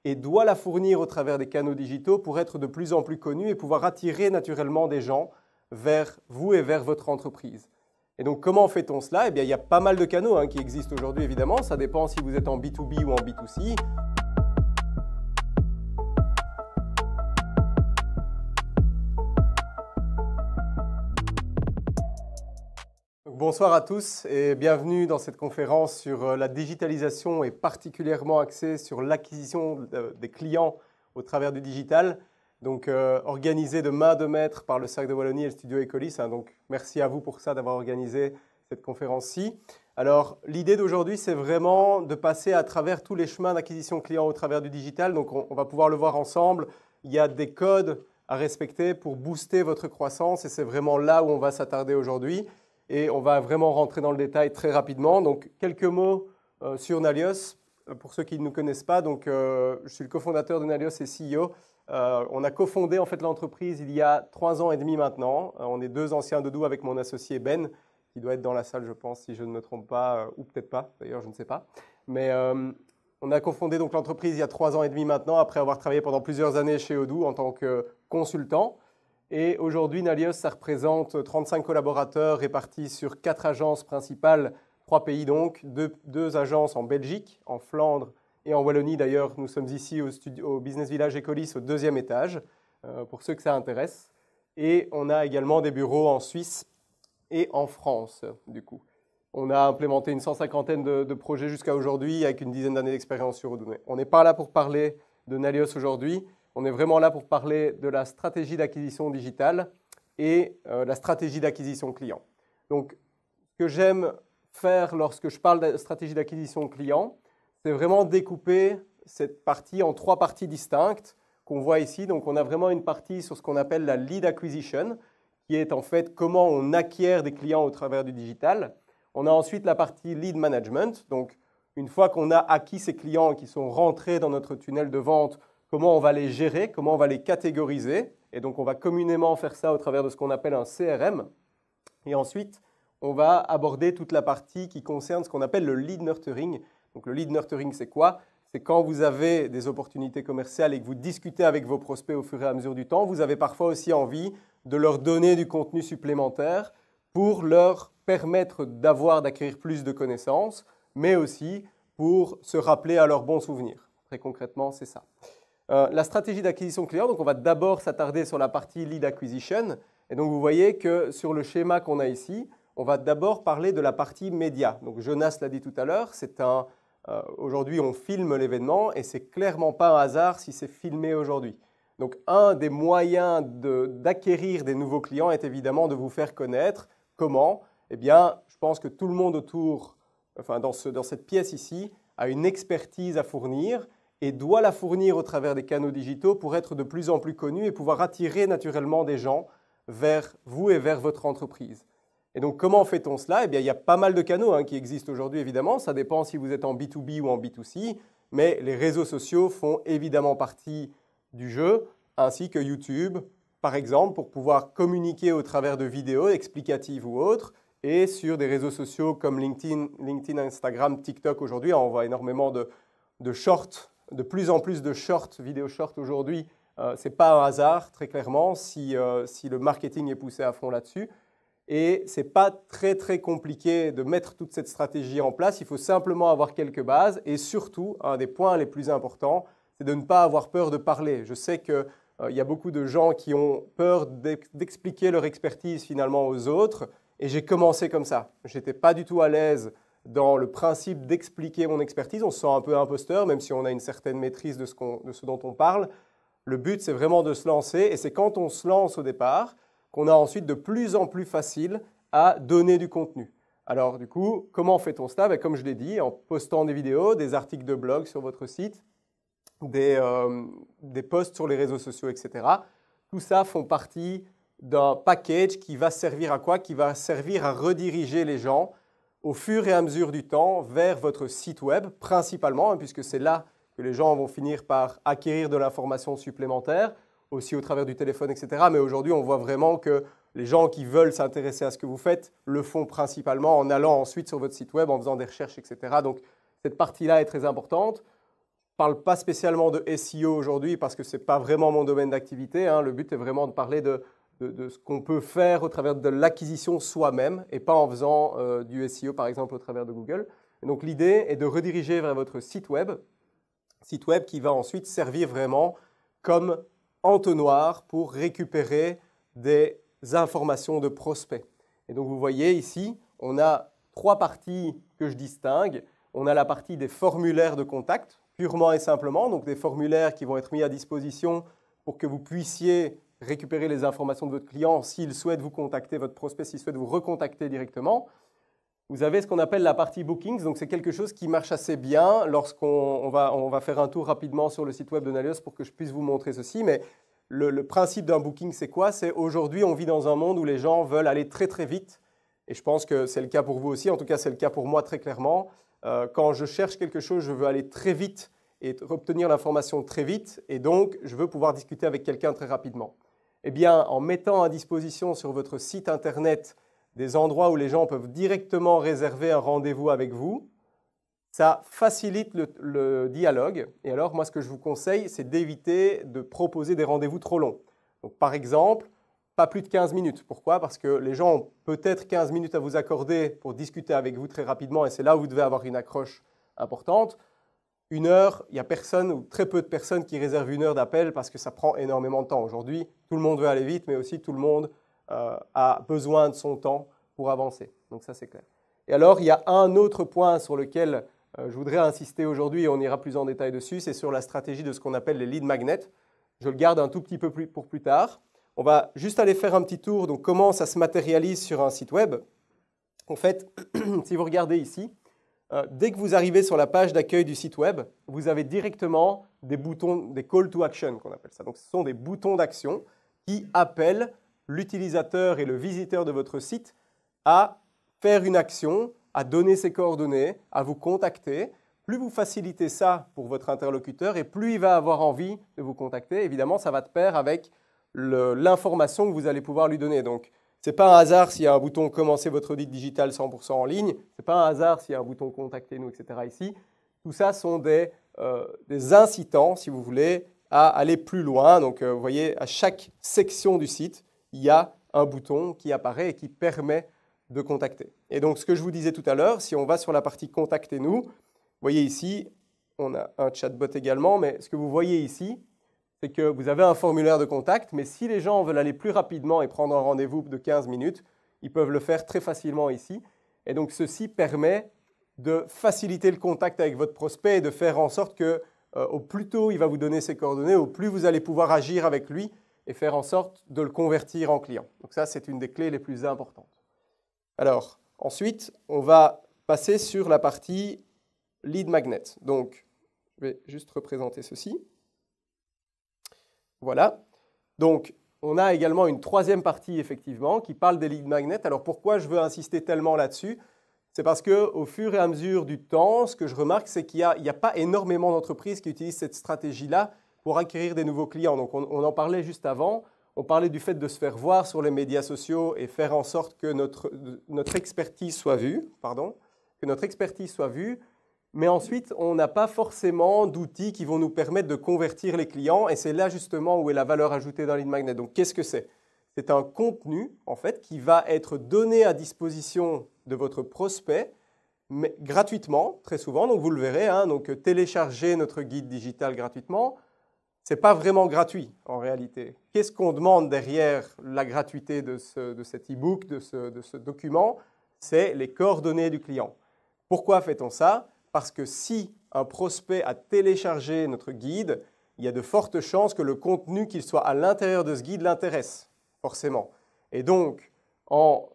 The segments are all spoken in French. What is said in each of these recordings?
et doit la fournir au travers des canaux digitaux pour être de plus en plus connue et pouvoir attirer naturellement des gens vers vous et vers votre entreprise. Et donc, comment fait-on cela? Eh bien, il y a pas mal de canaux qui existent aujourd'hui, évidemment. Ça dépend si vous êtes en B2B ou en B2C. Bonsoir à tous et bienvenue dans cette conférence sur la digitalisation et particulièrement axée sur l'acquisition des clients au travers du digital. Donc, organisée de main de maître par le Cercle de Wallonie et le Studio Ecolis. Donc, merci à vous pour ça d'avoir organisé cette conférence-ci. Alors, l'idée d'aujourd'hui, c'est vraiment de passer à travers tous les chemins d'acquisition client au travers du digital. Donc, on va pouvoir le voir ensemble. Il y a des codes à respecter pour booster votre croissance et c'est vraiment là où on va s'attarder aujourd'hui. Et on va vraiment rentrer dans le détail très rapidement. Donc, quelques mots sur Nalios. Pour ceux qui ne nous connaissent pas, donc, je suis le cofondateur de Nalios et CEO. On a cofondé en fait l'entreprise il y a 3 ans et demi maintenant. On est 2 anciens Doudou avec mon associé Ben, qui doit être dans la salle, je pense, si je ne me trompe pas, ou peut-être pas, d'ailleurs, je ne sais pas. Mais on a cofondé donc l'entreprise il y a 3 ans et demi maintenant, après avoir travaillé pendant plusieurs années chez Odoo en tant que consultant. Et aujourd'hui, Nalios, ça représente 35 collaborateurs répartis sur 4 agences principales, 3 pays donc, 2 agences en Belgique, en Flandre et en Wallonie. D'ailleurs, nous sommes ici au Business Village Ecolis au 2e étage, pour ceux que ça intéresse. Et on a également des bureaux en Suisse et en France, du coup. On a implémenté une 150aine de projets jusqu'à aujourd'hui avec une dizaine d'années d'expérience sur Odoo. On n'est pas là pour parler de Nalios aujourd'hui. On est vraiment là pour parler de la stratégie d'acquisition digitale et la stratégie d'acquisition client. Donc, ce que j'aime faire lorsque je parle de stratégie d'acquisition client, c'est vraiment découper cette partie en 3 parties distinctes qu'on voit ici. Donc, on a vraiment une partie sur ce qu'on appelle la lead acquisition, qui est en fait comment on acquiert des clients au travers du digital. On a ensuite la partie lead management. Donc, une fois qu'on a acquis ces clients qui sont rentrés dans notre tunnel de vente, comment on va les gérer, comment on va les catégoriser. Et donc, on va communément faire ça au travers de ce qu'on appelle un CRM. Et ensuite, on va aborder toute la partie qui concerne ce qu'on appelle le lead nurturing. Donc, le lead nurturing, c'est quoi? C'est quand vous avez des opportunités commerciales et que vous discutez avec vos prospects au fur et à mesure du temps, vous avez parfois aussi envie de leur donner du contenu supplémentaire pour leur permettre d'acquérir plus de connaissances, mais aussi pour se rappeler à leurs bons souvenirs. Très concrètement, c'est ça. La stratégie d'acquisition client, donc on va d'abord s'attarder sur la partie lead acquisition. Et donc vous voyez que sur le schéma qu'on a ici, on va d'abord parler de la partie média. Donc Jonas l'a dit tout à l'heure, aujourd'hui on filme l'événement et c'est clairement pas un hasard si c'est filmé aujourd'hui. Donc un des moyens d'acquérir des nouveaux clients est évidemment de vous faire connaître. Comment? Eh bien, je pense que tout le monde dans cette pièce ici, a une expertise à fournir et doit la fournir au travers des canaux digitaux pour être de plus en plus connu et pouvoir attirer naturellement des gens vers vous et vers votre entreprise. Et donc, comment fait-on cela? Eh bien, il y a pas mal de canaux qui existent aujourd'hui, évidemment. Ça dépend si vous êtes en B2B ou en B2C, mais les réseaux sociaux font évidemment partie du jeu, ainsi que YouTube, par exemple, pour pouvoir communiquer au travers de vidéos explicatives ou autres, et sur des réseaux sociaux comme LinkedIn, Instagram, TikTok aujourd'hui. On voit énormément de shorts, de plus en plus de vidéos shorts aujourd'hui. Ce n'est pas un hasard, très clairement, si le marketing est poussé à fond là-dessus. Et ce n'est pas très, très compliqué de mettre toute cette stratégie en place. Il faut simplement avoir quelques bases. Et surtout, un des points les plus importants, c'est de ne pas avoir peur de parler. Je sais qu'il y a beaucoup de gens qui ont peur d'expliquer leur expertise finalement aux autres. Et j'ai commencé comme ça. Je n'étais pas du tout à l'aise dans le principe d'expliquer mon expertise. On se sent un peu imposteur, même si on a une certaine maîtrise de ce dont on parle. Le but, c'est vraiment de se lancer. Et c'est quand on se lance au départ qu'on a ensuite de plus en plus facile à donner du contenu. Alors, du coup, comment fait-on cela? Comme je l'ai dit, en postant des vidéos, des articles de blog sur votre site, des posts sur les réseaux sociaux, etc. Tout ça font partie d'un package qui va servir à quoi? Qui va servir à rediriger les gens au fur et à mesure du temps vers votre site web, principalement, puisque c'est là que les gens vont finir par acquérir de l'information supplémentaire, aussi au travers du téléphone, etc. Mais aujourd'hui, on voit vraiment que les gens qui veulent s'intéresser à ce que vous faites le font principalement en allant ensuite sur votre site web, en faisant des recherches, etc. Donc, cette partie-là est très importante. parle pas spécialement de SEO aujourd'hui parce que ce n'est pas vraiment mon domaine d'activité. Hein. Le but est vraiment de parler de ce qu'on peut faire au travers de l'acquisition soi-même et pas en faisant du SEO, par exemple, au travers de Google. Et donc, l'idée est de rediriger vers votre site web qui va ensuite servir vraiment comme entonnoir pour récupérer des informations de prospects. Et donc, vous voyez ici, on a 3 parties que je distingue. On a la partie des formulaires de contact, purement et simplement, donc des formulaires qui vont être mis à disposition pour que vous puissiez récupérer les informations de votre client s'il souhaite vous contacter, votre prospect, s'il souhaite vous recontacter directement. Vous avez ce qu'on appelle la partie bookings, donc c'est quelque chose qui marche assez bien lorsqu'on va faire un tour rapidement sur le site web de Nalios pour que je puisse vous montrer ceci. Mais le principe d'un booking, c'est quoi? C'est aujourd'hui, on vit dans un monde où les gens veulent aller très très vite. Et je pense que c'est le cas pour vous aussi, en tout cas c'est le cas pour moi très clairement. Quand je cherche quelque chose, je veux aller très vite et obtenir l'information très vite. Et donc, je veux pouvoir discuter avec quelqu'un très rapidement. Eh bien, en mettant à disposition sur votre site internet des endroits où les gens peuvent directement réserver un rendez-vous avec vous, ça facilite le dialogue. Et alors, moi, ce que je vous conseille, c'est d'éviter de proposer des rendez-vous trop longs. Donc, par exemple, pas plus de 15 minutes. Pourquoi? Parce que les gens ont peut-être 15 minutes à vous accorder pour discuter avec vous très rapidement et c'est là où vous devez avoir une accroche importante. 1 heure, il n'y a personne ou très peu de personnes qui réservent 1 heure d'appel parce que ça prend énormément de temps. Aujourd'hui, tout le monde veut aller vite, mais aussi tout le monde a besoin de son temps pour avancer. Donc ça, c'est clair. Et alors, il y a un autre point sur lequel je voudrais insister aujourd'hui, et on ira plus en détail dessus, c'est sur la stratégie de ce qu'on appelle les lead magnets. Je le garde un tout petit peu pour plus tard. On va juste aller faire un petit tour, donc comment ça se matérialise sur un site web. En fait, si vous regardez ici, dès que vous arrivez sur la page d'accueil du site web, vous avez directement des boutons, des call to action qu'on appelle ça. Donc, ce sont des boutons d'action qui appellent l'utilisateur et le visiteur de votre site à faire une action, à donner ses coordonnées, à vous contacter. Plus vous facilitez ça pour votre interlocuteur et plus il va avoir envie de vous contacter. Évidemment, ça va de pair avec l'information que vous allez pouvoir lui donner. Donc, ce n'est pas un hasard s'il y a un bouton « Commencer votre audit digital 100% en ligne ». Ce n'est pas un hasard s'il y a un bouton « Contactez-nous », etc. ici. Tout ça sont des incitants, si vous voulez, à aller plus loin. Donc, vous voyez, à chaque section du site, il y a un bouton qui apparaît et qui permet de contacter. Et donc, ce que je vous disais tout à l'heure, si on va sur la partie « Contactez-nous », vous voyez ici, on a un chatbot également, mais ce que vous voyez ici, c'est que vous avez un formulaire de contact, mais si les gens veulent aller plus rapidement et prendre un rendez-vous de 15 minutes, ils peuvent le faire très facilement ici. Et donc, ceci permet de faciliter le contact avec votre prospect et de faire en sorte que au plus tôt il va vous donner ses coordonnées, au plus vous allez pouvoir agir avec lui et faire en sorte de le convertir en client. Donc ça, c'est une des clés les plus importantes. Alors, ensuite, on va passer sur la partie lead magnet. Donc, je vais juste représenter ceci. Voilà. Donc, on a également une troisième partie, effectivement, qui parle des lead magnets. Alors, pourquoi je veux insister tellement là-dessus? C'est parce qu'au fur et à mesure du temps, ce que je remarque, c'est qu'il n'y a pas énormément d'entreprises qui utilisent cette stratégie-là pour acquérir des nouveaux clients. Donc, on en parlait juste avant. On parlait du fait de se faire voir sur les médias sociaux et faire en sorte que notre expertise soit vue. Mais ensuite, on n'a pas forcément d'outils qui vont nous permettre de convertir les clients. Et c'est là justement où est la valeur ajoutée d'un lead magnet. Donc, qu'est-ce que c'est? C'est un contenu, en fait, qui va être donné à disposition de votre prospect, mais gratuitement, très souvent. Donc, vous le verrez. Donc, télécharger notre guide digital gratuitement, ce n'est pas vraiment gratuit, en réalité. Qu'est-ce qu'on demande derrière la gratuité de cet e-book, de ce document? C'est les coordonnées du client. Pourquoi fait-on ça? Parce que si un prospect a téléchargé notre guide, il y a de fortes chances que le contenu qu'il soit à l'intérieur de ce guide l'intéresse, forcément. Et donc, en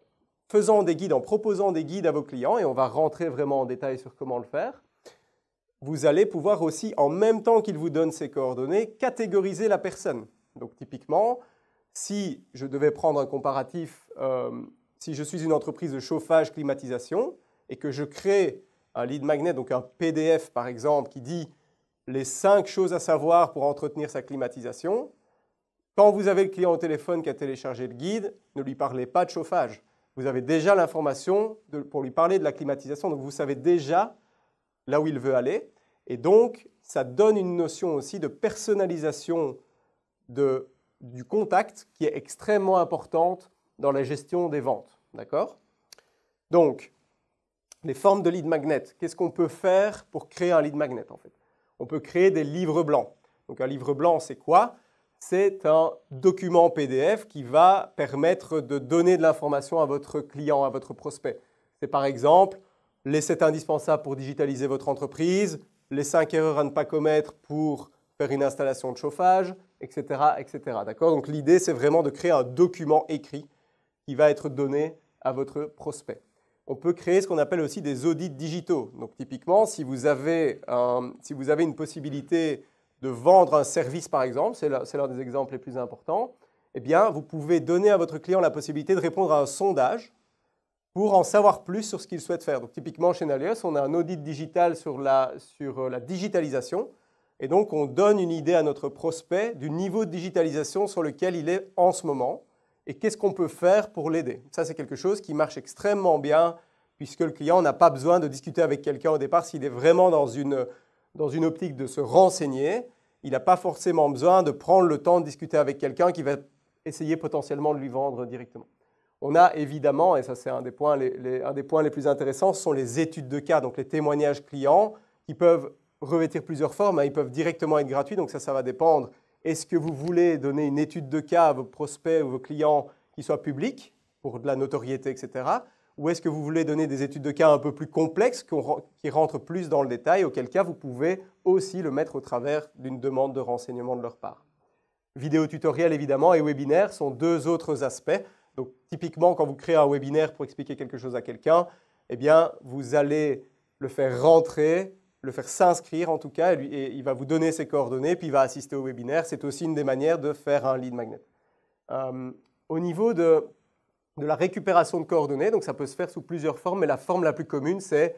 faisant des guides, en proposant des guides à vos clients, et on va rentrer vraiment en détail sur comment le faire, vous allez pouvoir aussi, en même temps qu'il vous donne ces coordonnées, catégoriser la personne. Donc, typiquement, si je devais prendre un comparatif, si je suis une entreprise de chauffage, climatisation, et que je crée un lead magnet, donc un PDF par exemple, qui dit les 5 choses à savoir pour entretenir sa climatisation. Quand vous avez le client au téléphone qui a téléchargé le guide, ne lui parlez pas de chauffage. Vous avez déjà l'information pour lui parler de la climatisation, donc vous savez déjà là où il veut aller. Et donc, ça donne une notion aussi de personnalisation du contact qui est extrêmement importante dans la gestion des ventes. D'accord? Donc, les formes de lead magnet. Qu'est-ce qu'on peut faire pour créer un lead magnet en fait? On peut créer des livres blancs. Donc un livre blanc, c'est quoi? C'est un document PDF qui va permettre de donner de l'information à votre client, à votre prospect. C'est par exemple les 7 indispensables pour digitaliser votre entreprise, les 5 erreurs à ne pas commettre pour faire une installation de chauffage, etc. etc. D'accord? Donc l'idée, c'est vraiment de créer un document écrit qui va être donné à votre prospect. On peut créer ce qu'on appelle aussi des audits digitaux. Donc typiquement, si vous avez une possibilité de vendre un service par exemple, c'est l'un des exemples les plus importants, eh bien vous pouvez donner à votre client la possibilité de répondre à un sondage pour en savoir plus sur ce qu'il souhaite faire. Donc typiquement chez Nalios, on a un audit digital sur la digitalisation et donc on donne une idée à notre prospect du niveau de digitalisation sur lequel il est en ce moment et qu'est-ce qu'on peut faire pour l'aider. Ça c'est quelque chose qui marche extrêmement bien puisque le client n'a pas besoin de discuter avec quelqu'un au départ s'il est vraiment dans une optique de se renseigner. Il n'a pas forcément besoin de prendre le temps de discuter avec quelqu'un qui va essayer potentiellement de lui vendre directement. On a évidemment, et ça c'est un des points les plus intéressants, ce sont les études de cas, donc les témoignages clients qui peuvent revêtir plusieurs formes. Ils peuvent directement être gratuits, donc ça va dépendre. Est-ce que vous voulez donner une étude de cas à vos prospects ou vos clients qui soit publique pour de la notoriété, etc. Ou est-ce que vous voulez donner des études de cas un peu plus complexes qui rentrent plus dans le détail, auquel cas vous pouvez aussi le mettre au travers d'une demande de renseignement de leur part. Vidéo tutoriel évidemment et webinaire sont 2 autres aspects. Donc typiquement quand vous créez un webinaire pour expliquer quelque chose à quelqu'un, eh bien vous allez le faire rentrer, le faire s'inscrire en tout cas et il va vous donner ses coordonnées puis il va assister au webinaire. C'est aussi une des manières de faire un lead magnet. Au niveau de la récupération de coordonnées, donc ça peut se faire sous plusieurs formes, mais la forme la plus commune, c'est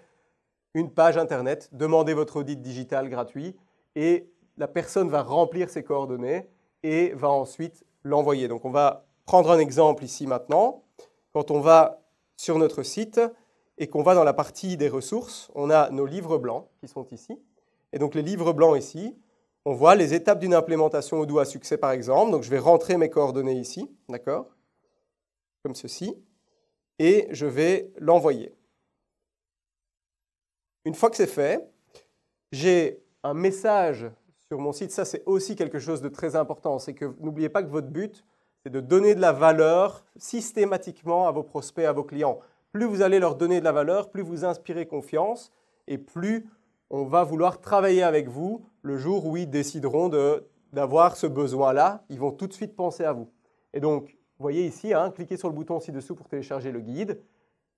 une page internet, demandez votre audit digital gratuit et la personne va remplir ses coordonnées et va ensuite l'envoyer. Donc on va prendre un exemple ici maintenant. Quand on va sur notre site et qu'on va dans la partie des ressources, on a nos livres blancs qui sont ici. Et donc les livres blancs ici, on voit les étapes d'une implémentation Odoo à succès par exemple. Donc je vais rentrer mes coordonnées ici, d'accord ? Comme ceci, et je vais l'envoyer. Une fois que c'est fait, j'ai un message sur mon site. Ça, c'est aussi quelque chose de très important. C'est que n'oubliez pas que votre but, c'est de donner de la valeur systématiquement à vos prospects, à vos clients. Plus vous allez leur donner de la valeur, plus vous inspirez confiance et plus on va vouloir travailler avec vous le jour où ils décideront d'avoir ce besoin-là. Ils vont tout de suite penser à vous. Et donc, vous voyez ici, cliquez sur le bouton ci-dessous pour télécharger le guide.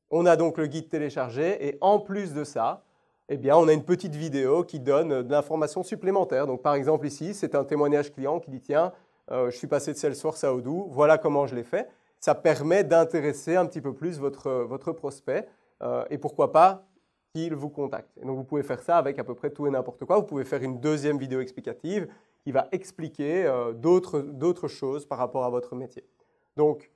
On a donc le guide téléchargé et en plus de ça, eh bien, on a une petite vidéo qui donne de l'information supplémentaire. Donc, par exemple, ici, c'est un témoignage client qui dit « Tiens, je suis passé de Salesforce à Odoo, voilà comment je l'ai fait ». Ça permet d'intéresser un petit peu plus votre prospect et pourquoi pas qu'il vous contacte. Et donc, vous pouvez faire ça avec à peu près tout et n'importe quoi. Vous pouvez faire une deuxième vidéo explicative qui va expliquer d'autres choses par rapport à votre métier. Donc,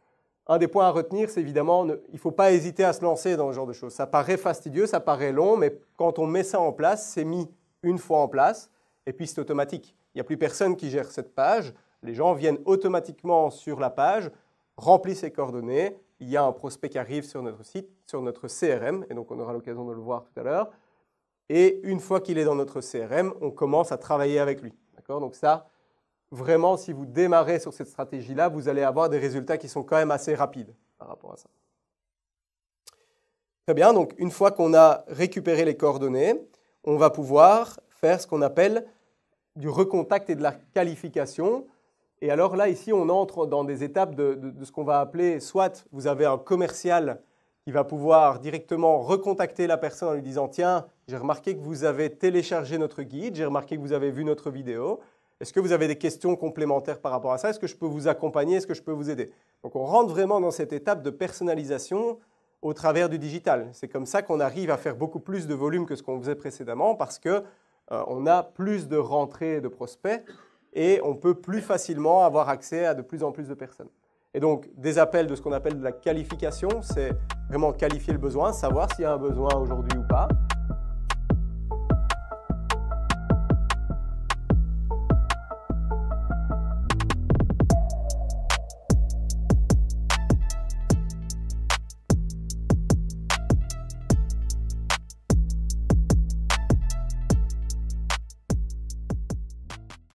un des points à retenir, c'est évidemment, il ne faut pas hésiter à se lancer dans ce genre de choses. Ça paraît fastidieux, ça paraît long, mais quand on met ça en place, c'est mis une fois en place, et puis c'est automatique. Il n'y a plus personne qui gère cette page. Les gens viennent automatiquement sur la page, remplissent ses coordonnées, il y a un prospect qui arrive sur notre site, sur notre CRM, et donc on aura l'occasion de le voir tout à l'heure. Et une fois qu'il est dans notre CRM, on commence à travailler avec lui. D'accord ? Donc ça, vraiment, si vous démarrez sur cette stratégie-là, vous allez avoir des résultats qui sont quand même assez rapides par rapport à ça. Très bien, donc une fois qu'on a récupéré les coordonnées, on va pouvoir faire ce qu'on appelle du recontact et de la qualification. Et alors là, ici, on entre dans des étapes de ce qu'on va appeler, soit vous avez un commercial qui va pouvoir directement recontacter la personne en lui disant « Tiens, j'ai remarqué que vous avez téléchargé notre guide, j'ai remarqué que vous avez vu notre vidéo. Est-ce que vous avez des questions complémentaires par rapport à ça? Est-ce que je peux vous accompagner? Est-ce que je peux vous aider ?» Donc on rentre vraiment dans cette étape de personnalisation au travers du digital. C'est comme ça qu'on arrive à faire beaucoup plus de volume que ce qu'on faisait précédemment parce qu'on a plus de rentrées de prospects et on peut plus facilement avoir accès à de plus en plus de personnes. Et donc des appels de ce qu'on appelle de la qualification, c'est vraiment qualifier le besoin, savoir s'il y a un besoin aujourd'hui ou pas.